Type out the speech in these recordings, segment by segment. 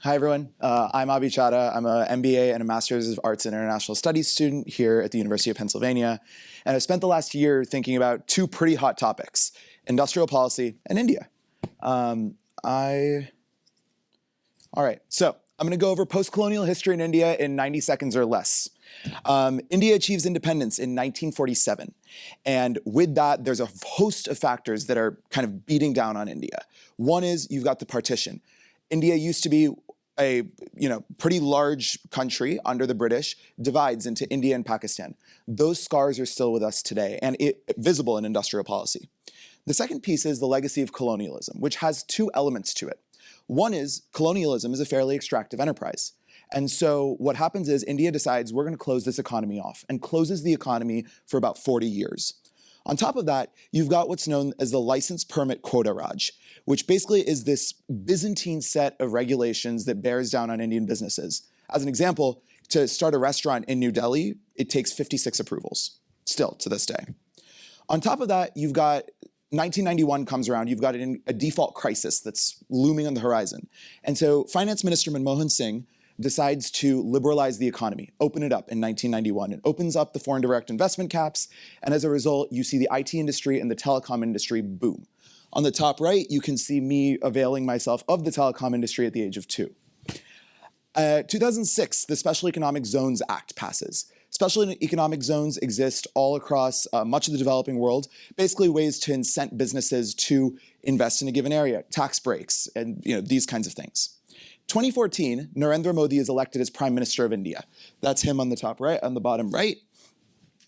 Hi, everyone. I'm Abhi Chadha. I'm an MBA and a Master's of Arts and International Studies student here at the University of Pennsylvania. And I've spent the last year thinking about two pretty hot topics, industrial policy and India. All right, so I'm going to go over post-colonial history in India in 90 seconds or less. India achieves independence in 1947. And with that, there's a host of factors that are kind of beating down on India. One is you've got the partition. India used to be a pretty large country under the British, divides into India and Pakistan. Those scars are still with us today and visible in industrial policy. The second piece is the legacy of colonialism, which has two elements to it. One is colonialism is a fairly extractive enterprise. And so what happens is India decides we're going to close this economy off and closes the economy for about 40 years. On top of that, you've got what's known as the license permit quota Raj, which basically is this Byzantine set of regulations that bears down on Indian businesses. As an example, to start a restaurant in New Delhi, it takes 56 approvals, still to this day. On top of that, you've got 1991 comes around, you've got a default crisis that's looming on the horizon. And so Finance Minister Manmohan Singh decides to liberalize the economy, open it up in 1991. It opens up the foreign direct investment caps, and as a result, you see the IT industry and the telecom industry boom. On the top right, you can see me availing myself of the telecom industry at the age of 2. 2006, the Special Economic Zones Act passes. Special economic zones exist all across much of the developing world, basically ways to incent businesses to invest in a given area, tax breaks, and these kinds of things. 2014, Narendra Modi is elected as Prime Minister of India. That's him on the top right, on the bottom right.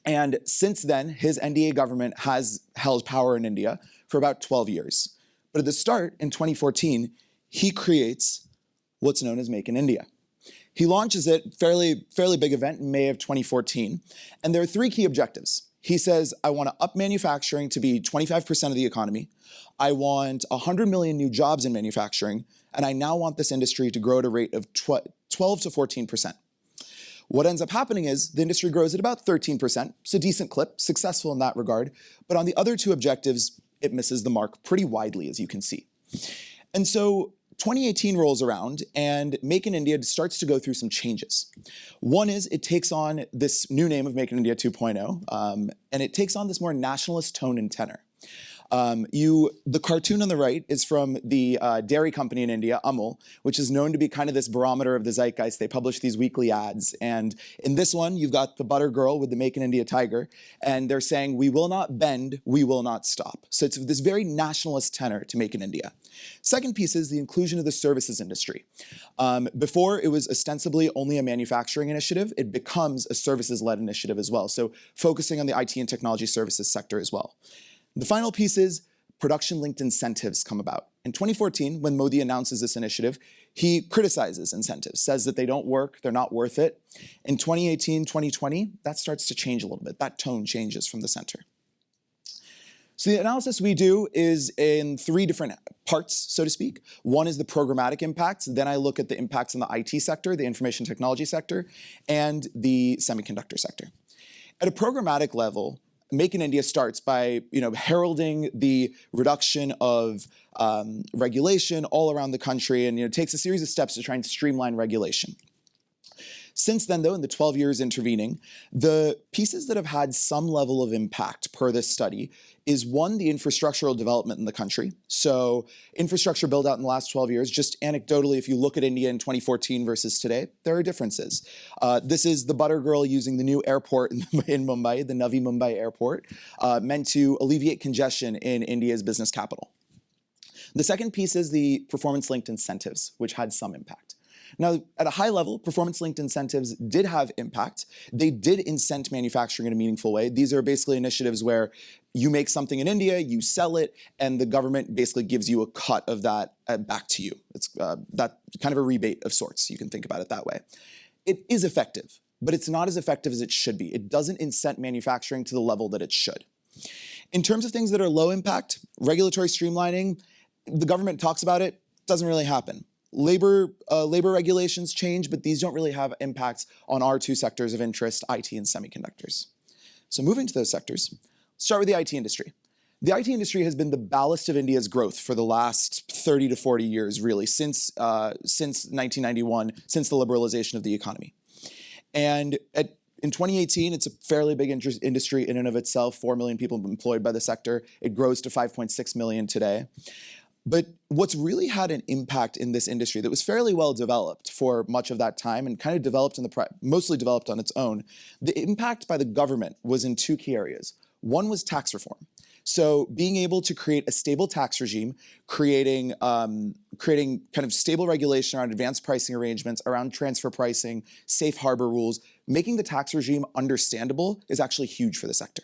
And since then, his NDA government has held power in India for about 12 years. But at the start, in 2014, he creates what's known as Make in India. He launches it, fairly big event in May of 2014. And there are 3 key objectives. He says, I want to up manufacturing to be 25% of the economy. I want 100 million new jobs in manufacturing. And I now want this industry to grow at a rate of 12 to 14%. What ends up happening is the industry grows at about 13%. It's a decent clip, successful in that regard. But on the other 2 objectives, it misses the mark pretty widely, as you can see. And so 2018 rolls around and Make in India starts to go through some changes. One is it takes on this new name of Make in India 2.0, and it takes on this more nationalist tone and tenor. The cartoon on the right is from the dairy company in India, Amul, which is known to be kind of this barometer of the zeitgeist. They publish these weekly ads. And in this one, you've got the butter girl with the Make in India tiger. And they're saying, we will not bend, we will not stop. So it's this very nationalist tenor to Make in India. Second piece is the inclusion of the services industry. Before, it was ostensibly only a manufacturing initiative. It becomes a services-led initiative as well. So focusing on the IT and technology services sector as well. The final piece is production-linked incentives come about. In 2014, when Modi announces this initiative, he criticizes incentives, says that they don't work, they're not worth it. In 2018, 2020, that starts to change a little bit. That tone changes from the center. So the analysis we do is in 3 different parts, so to speak. One is the programmatic impacts. Then I look at the impacts in the IT sector, the information technology sector, and the semiconductor sector. At a programmatic level, Make in India starts by heralding the reduction of regulation all around the country and takes a series of steps to try and streamline regulation. Since then, though, in the 12 years intervening, the pieces that have had some level of impact per this study is one, the infrastructural development in the country. So infrastructure build out in the last 12 years, just anecdotally, if you look at India in 2014 versus today, there are differences. This is the butter girl using the new airport in Mumbai, the Navi Mumbai airport, meant to alleviate congestion in India's business capital. The second piece is the performance-linked incentives, which had some impact. Now, at a high level, performance-linked incentives did have impact. They did incent manufacturing in a meaningful way. These are basically initiatives where you make something in India, you sell it, and the government basically gives you a cut of that back to you. It's that kind of a rebate of sorts. You can think about it that way. It is effective, but it's not as effective as it should be. It doesn't incent manufacturing to the level that it should. In terms of things that are low impact, regulatory streamlining, the government talks about it, doesn't really happen. Labor regulations change, but these don't really have impacts on our 2 sectors of interest, IT and semiconductors. So moving to those sectors, start with the IT industry. The IT industry has been the ballast of India's growth for the last 30 to 40 years, really, since 1991, since the liberalization of the economy. And in 2018, it's a fairly big industry in and of itself, 4 million people employed by the sector. It grows to 5.6 million today. But what's really had an impact in this industry that was fairly well developed for much of that time and kind of developed mostly developed on its own, the impact by the government was in two key areas. One was tax reform. So being able to create a stable tax regime, creating kind of stable regulation around advanced pricing arrangements, around transfer pricing, safe harbor rules, making the tax regime understandable is actually huge for the sector.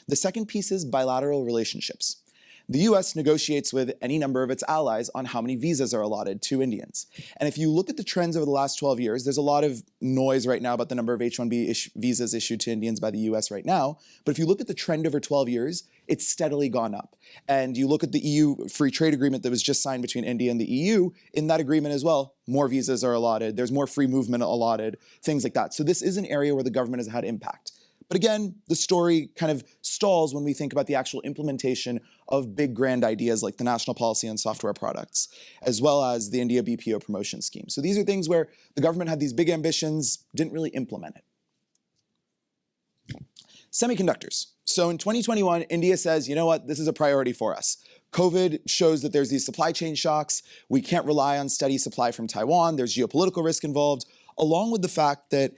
The second piece is bilateral relationships. The US negotiates with any number of its allies on how many visas are allotted to Indians. And if you look at the trends over the last 12 years, there's a lot of noise right now about the number of H-1B visas issued to Indians by the US right now. But if you look at the trend over 12 years, it's steadily gone up. And you look at the EU free trade agreement that was just signed between India and the EU, in that agreement as well, more visas are allotted, there's more free movement allotted, things like that. So this is an area where the government has had impact. But again, the story kind of stalls when we think about the actual implementation of big grand ideas like the National Policy on Software Products, as well as the India BPO promotion scheme. So these are things where the government had these big ambitions, didn't really implement it. Semiconductors. So in 2021, India says, you know what, this is a priority for us. COVID shows that there's these supply chain shocks. We can't rely on steady supply from Taiwan. There's geopolitical risk involved, along with the fact that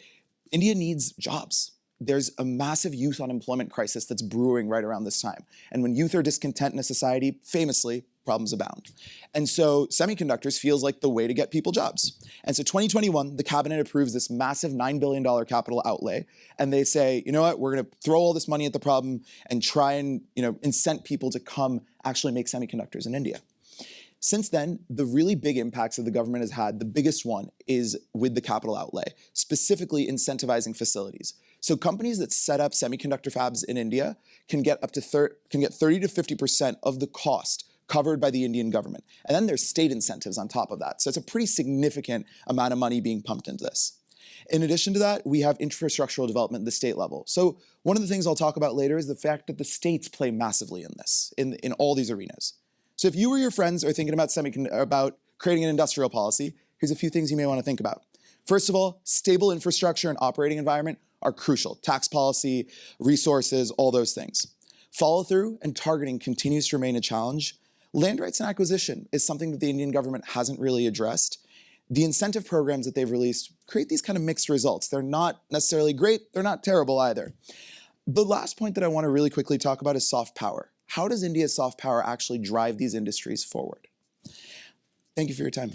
India needs jobs. There's a massive youth unemployment crisis that's brewing right around this time. And when youth are discontent in a society, famously, problems abound. And so semiconductors feels like the way to get people jobs. And so 2021, the cabinet approves this massive $9 billion capital outlay. And they say, you know what, we're going to throw all this money at the problem and try and incent people to come actually make semiconductors in India. Since then, the really big impacts that the government has had, the biggest one is with the capital outlay, specifically incentivizing facilities. So companies that set up semiconductor fabs in India can get up to 30 to 50% of the cost covered by the Indian government. And then there's state incentives on top of that. So it's a pretty significant amount of money being pumped into this. In addition to that, we have infrastructural development at the state level. So one of the things I'll talk about later is the fact that the states play massively in this, in all these arenas. So if you or your friends are thinking about creating an industrial policy, here's a few things you may want to think about. First of all, stable infrastructure and operating environment are crucial. Tax policy, resources, all those things. Follow through and targeting continues to remain a challenge. Land rights and acquisition is something that the Indian government hasn't really addressed. The incentive programs that they've released create these kind of mixed results. They're not necessarily great, they're not terrible either. The last point that I want to really quickly talk about is soft power. How does India's soft power actually drive these industries forward? Thank you for your time.